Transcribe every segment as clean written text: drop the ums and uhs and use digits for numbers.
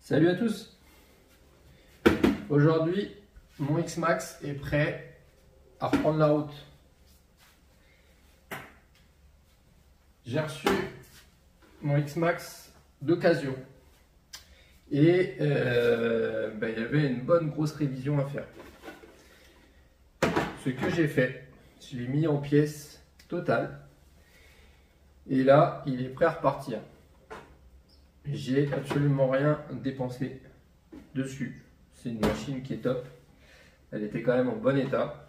Salut à tous. Aujourd'hui, mon X-Max est prêt à reprendre la route. J'ai reçu mon X-Max d'occasion et il y avait une bonne grosse révision à faire. Ce que j'ai fait, je l'ai mis en pièces totales et là, il est prêt à repartir. J'ai absolument rien dépensé dessus. C'est une machine qui est top. Elle était quand même en bon état.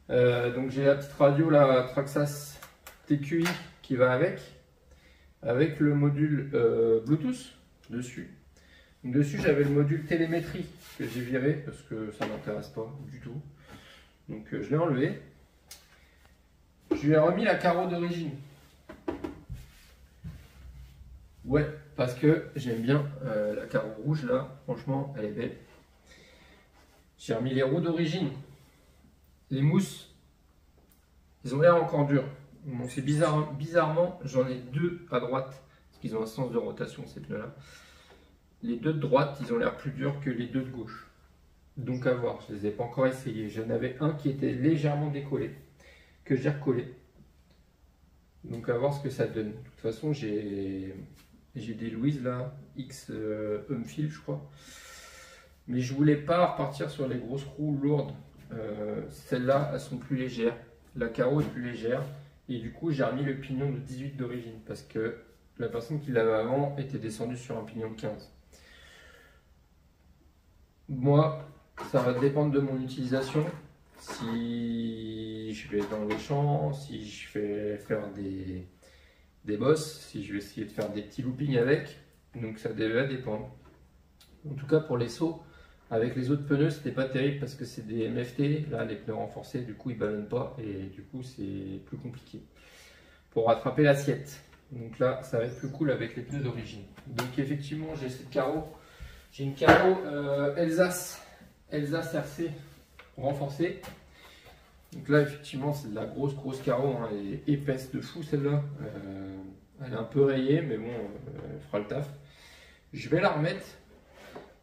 Donc j'ai la petite radio, la Traxxas TQI qui va avec le module Bluetooth dessus. Donc dessus j'avais le module télémétrie que j'ai viré parce que ça m'intéresse pas du tout. Donc je l'ai enlevé. Je lui ai remis la carreau d'origine. Ouais, parce que j'aime bien la carreau rouge là, franchement elle est belle. J'ai remis les roues d'origine. Les mousses, ils ont l'air encore durs. Donc c'est bizarrement, j'en ai deux à droite, parce qu'ils ont un sens de rotation ces pneus là. Les deux de droite, ils ont l'air plus durs que les deux de gauche. Donc à voir, je ne les ai pas encore essayés. J'en avais un qui était légèrement décollé, que j'ai recollé. Donc à voir ce que ça donne. De toute façon, j'ai des Louise là, X Humphil je crois. Mais je voulais pas repartir sur les grosses roues lourdes. Celles-là, elles sont plus légères. La carreau est plus légère. Et du coup, j'ai remis le pignon de 18 d'origine. Parce que la personne qui l'avait avant était descendue sur un pignon de 15. Moi, ça va dépendre de mon utilisation. Si je vais dans les champs, si je vais faire des bosses, si je vais essayer de faire des petits loopings avec. Donc ça devait dépendre. En tout cas, pour les sauts, avec les autres pneus, c'était pas terrible parce que c'est des MFT. Là, les pneus renforcés, du coup, ils ballonnent pas et du coup, c'est plus compliqué pour rattraper l'assiette. Donc là, ça va être plus cool avec les pneus d'origine. Donc effectivement, j'ai cette carreau. J'ai une carreau Elsace RC renforcée. Donc là, effectivement, c'est de la grosse carreau. Hein. Elle est épaisse de fou celle-là. Elle est un peu rayée, mais bon, elle fera le taf. Je vais la remettre.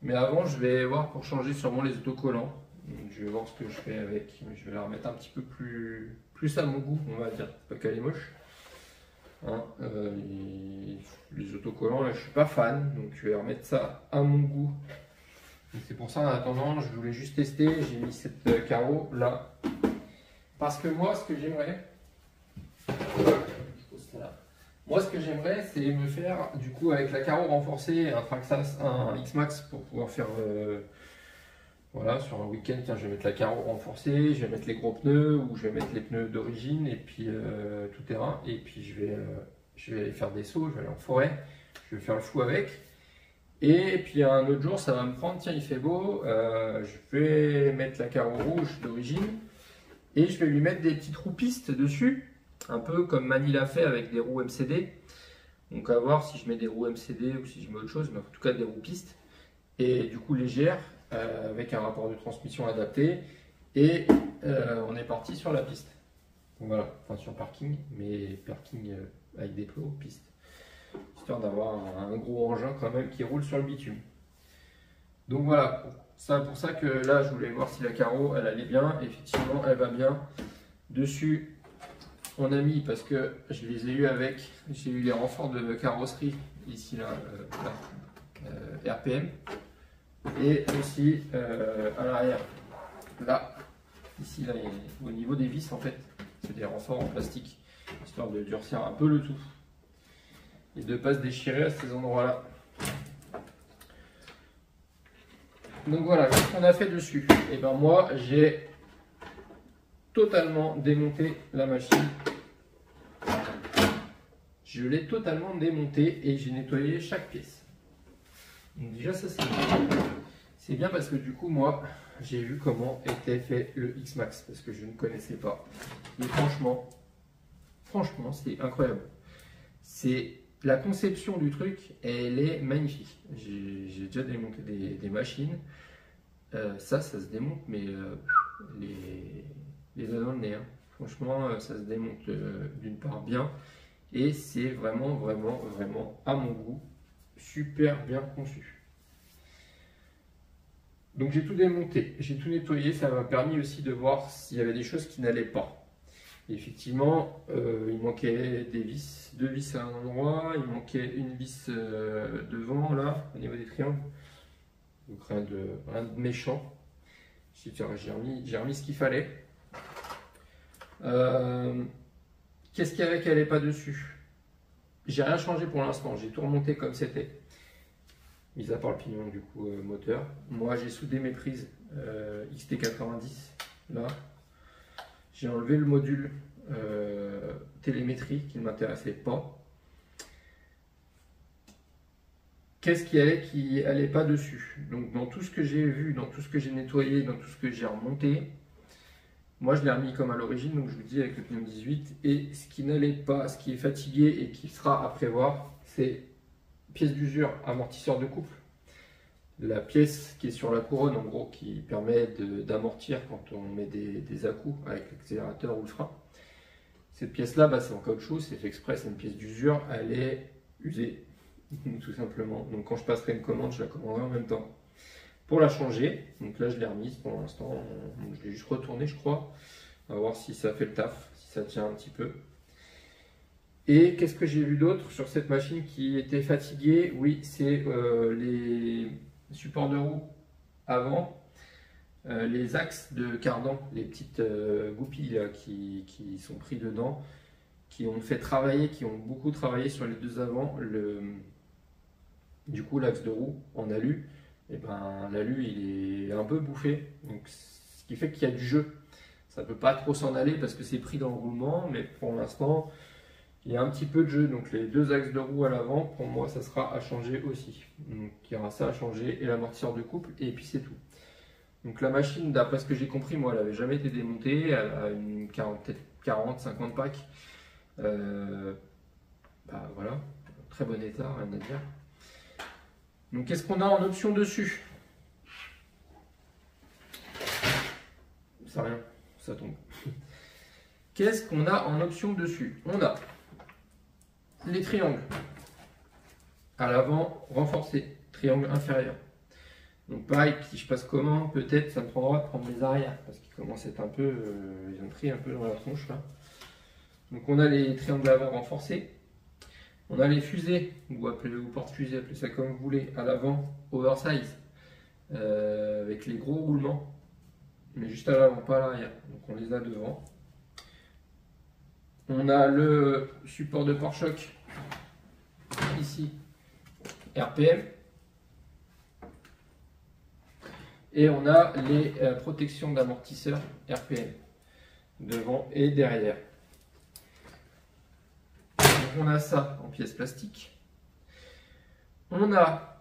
Mais avant, je vais voir pour changer sûrement les autocollants. Donc, je vais voir ce que je fais avec. Je vais la remettre un petit peu plus à mon goût, on va dire. Pas qu'elle est moche. Hein, les autocollants, là, je suis pas fan. Donc, je vais remettre ça à mon goût. C'est pour ça, en attendant, je voulais juste tester. J'ai mis cette carreau là. Parce que moi, ce que j'aimerais. Moi, ce que j'aimerais, c'est me faire, du coup, avec la carreau renforcée, un Traxxas, un X-Max pour pouvoir faire, voilà, sur un week-end, tiens, je vais mettre la carreau renforcée, je vais mettre les gros pneus, ou je vais mettre les pneus d'origine, et puis tout terrain, et puis je vais aller faire des sauts, je vais aller en forêt, je vais faire le fou avec, et puis un autre jour, ça va me prendre, tiens, il fait beau, je vais mettre la carreau rouge d'origine, et je vais lui mettre des petites roues pistes dessus, un peu comme Mani l'a fait avec des roues MCD. Donc à voir si je mets des roues MCD ou si je mets autre chose, mais en tout cas des roues pistes. Et du coup légères, avec un rapport de transmission adapté. Et on est parti sur la piste. Donc voilà, enfin sur parking, mais parking avec des plots, piste. Histoire d'avoir un gros engin quand même qui roule sur le bitume. Donc voilà, c'est pour ça que là je voulais voir si la carreau elle allait bien. Effectivement elle va bien. Dessus, on a mis, parce que je les ai eu avec, j'ai eu les renforts de carrosserie, ici là, RPM, et aussi à l'arrière, là, ici là, au niveau des vis en fait, c'est des renforts en plastique, histoire de durcir un peu le tout, et de ne pas se déchirer à ces endroits là. Donc voilà, qu'est-ce qu'on a fait dessus? Et ben moi, j'ai totalement démonté la machine. Je l'ai totalement démonté et j'ai nettoyé chaque pièce. Donc déjà ça c'est bien. C'est bien parce que du coup moi j'ai vu comment était fait le X-Max parce que je ne connaissais pas. Et franchement c'est incroyable. C'est la conception du truc, elle est magnifique. J'ai déjà démonté des machines. Ça se démonte mais les doigts dans le nez. Hein. Franchement ça se démonte d'une part bien. Et c'est vraiment à mon goût super bien conçu. Donc j'ai tout démonté, j'ai tout nettoyé, ça m'a permis aussi de voir s'il y avait des choses qui n'allaient pas. Et effectivement, il manquait des vis, deux vis à un endroit, il manquait une vis devant là, au niveau des triangles. Donc rien de méchant. J'ai remis ce qu'il fallait. Qu'est-ce qu'il y avait qui n'allait pas dessus? J'ai rien changé pour l'instant, j'ai tout remonté comme c'était. Mis à part le pignon du coup moteur. Moi j'ai soudé mes prises XT90 là. J'ai enlevé le module télémétrie qui ne m'intéressait pas. Qu'est-ce qui allait pas dessus? Donc dans tout ce que j'ai vu, dans tout ce que j'ai nettoyé, dans tout ce que j'ai remonté, moi je l'ai remis comme à l'origine, donc je vous dis avec le pneu 18. Et ce qui n'allait pas, ce qui est fatigué et qui sera à prévoir, c'est pièce d'usure, amortisseur de couple. La pièce qui est sur la couronne en gros qui permet d'amortir quand on met des à-coups avec l'accélérateur ou le frein. Cette pièce là, c'est en caoutchouc, c'est fait exprès, c'est une pièce d'usure, elle est usée tout simplement. Donc quand je passerai une commande, je la commanderai en même temps. Pour la changer, donc là je l'ai remise pour l'instant, je l'ai juste retourné je crois, on va voir si ça fait le taf, si ça tient un petit peu. Et qu'est-ce que j'ai vu d'autre sur cette machine qui était fatiguée? Oui, c'est les supports de roue avant, les axes de cardan, les petites goupilles là, qui sont pris dedans, qui ont fait travailler, qui ont beaucoup travaillé sur les deux avant. Du coup, l'axe de roue en alu, et ben, l'alu il est un peu bouffé, donc ce qui fait qu'il y a du jeu. Ça ne peut pas trop s'en aller parce que c'est pris dans le roulement, mais pour l'instant, il y a un petit peu de jeu. Donc les deux axes de roue à l'avant, pour moi, ça sera à changer aussi. Donc il y aura ça à changer et l'amortisseur de couple, et puis c'est tout. Donc la machine, d'après ce que j'ai compris, moi, elle n'avait jamais été démontée. Elle a une 40, 50 packs. Voilà, très bon état, rien à dire. Donc qu'est-ce qu'on a en option dessus? Ça rien, ça tombe. Qu'est-ce qu'on a en option dessus? On a les triangles à l'avant renforcés, triangle inférieur. Donc pareil, si je passe commande, peut-être ça me prendra de prendre les arrières parce qu'ils commencent à être un peu, ils ont pris un peu dans la tronche là. Donc on a les triangles avant renforcés. On a les fusées, ou porte-fusées, appelez ça comme vous voulez, à l'avant, oversize, avec les gros roulements, mais juste à l'avant, pas à l'arrière. Donc on les a devant. On a le support de pare-choc, ici, RPM. Et on a les protections d'amortisseur RPM, devant et derrière. On a ça en pièces plastiques. On a,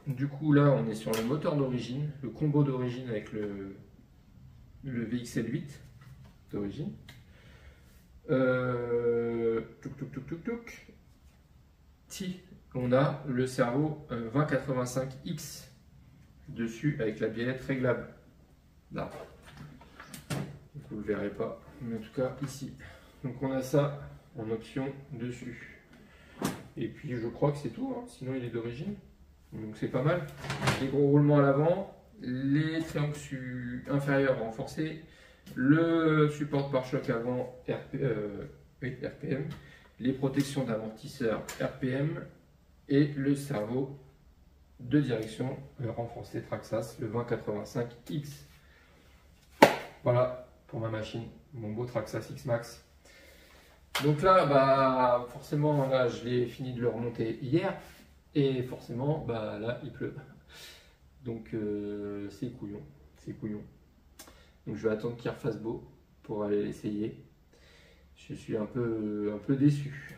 du coup là on est sur le moteur d'origine, le combo d'origine avec le VXL8 d'origine. Si, on a le servo 2085X dessus avec la biellette réglable. Là. Vous ne le verrez pas, mais en tout cas ici. Donc on a ça en option dessus. Et puis je crois que c'est tout, hein. Sinon il est d'origine. Donc c'est pas mal. Les gros roulements à l'avant, les triangles inférieurs renforcés, le support de pare-choc avant RPM, les protections d'amortisseur RPM et le servo de direction renforcé Traxxas, le 2085X. Voilà pour ma machine, mon beau Traxxas X-Max. Donc là, forcément, là, je l'ai fini de le remonter hier. Et forcément, là, il pleut. Donc, c'est couillon. C'est couillon. Donc, je vais attendre qu'il refasse beau pour aller l'essayer. Je suis un peu déçu.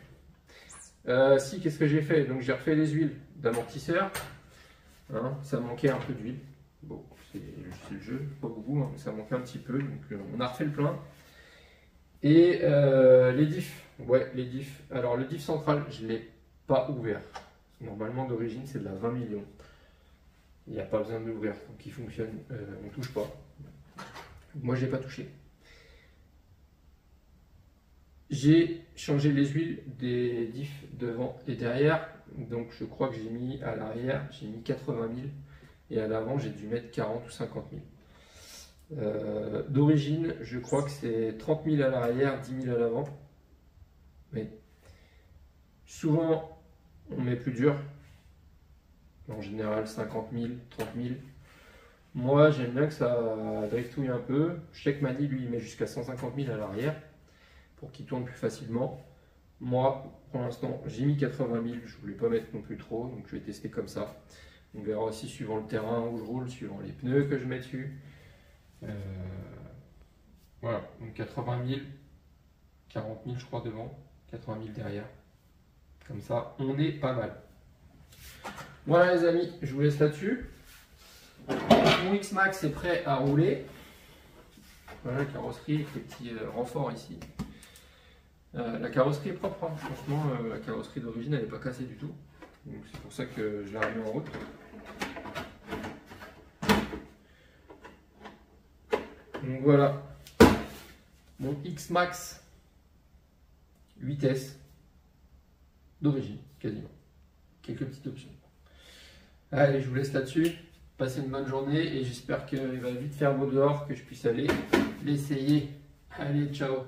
Qu'est-ce que j'ai fait? Donc, j'ai refait les huiles d'amortisseur. Hein, ça manquait un peu d'huile. Bon, c'est le jeu, pas beaucoup, hein, mais ça manquait un petit peu. Donc, on a refait le plein. Et les diffs, les diffs. Alors le diff central, je ne l'ai pas ouvert. Normalement d'origine c'est de la 20 millions. Il n'y a pas besoin de l'ouvrir, donc il fonctionne, on ne touche pas. Moi je n'ai pas touché. J'ai changé les huiles des diffs devant et derrière. Donc je crois que j'ai mis à l'arrière, j'ai mis 80 000 Et à l'avant, j'ai dû mettre 40 ou 50 000. D'origine, je crois que c'est 30 000 à l'arrière, 10 000 à l'avant. Mais souvent, on met plus dur. En général, 50 000, 30 000. Moi, j'aime bien que ça driftouille un peu. Je sais que Mani, lui, il met jusqu'à 150 000 à l'arrière pour qu'il tourne plus facilement. Moi, pour l'instant, j'ai mis 80 000. Je voulais pas mettre non plus trop, donc je vais tester comme ça. On verra aussi suivant le terrain où je roule, suivant les pneus que je mets dessus. Voilà, donc 80 000, 40 000 je crois devant, 80 000 derrière. Comme ça, on est pas mal. Voilà les amis, je vous laisse là-dessus. Mon X-Max est prêt à rouler. Voilà la carrosserie avec les petits renforts ici. La carrosserie est propre, hein. Franchement, la carrosserie d'origine elle n'est pas cassée du tout. Donc c'est pour ça que je l'ai remis en route. Donc voilà, mon X-Max 8S d'origine, quasiment. Quelques petites options. Allez, je vous laisse là-dessus. Passez une bonne journée et j'espère qu'il va vite faire beau dehors, que je puisse aller l'essayer. Allez, ciao!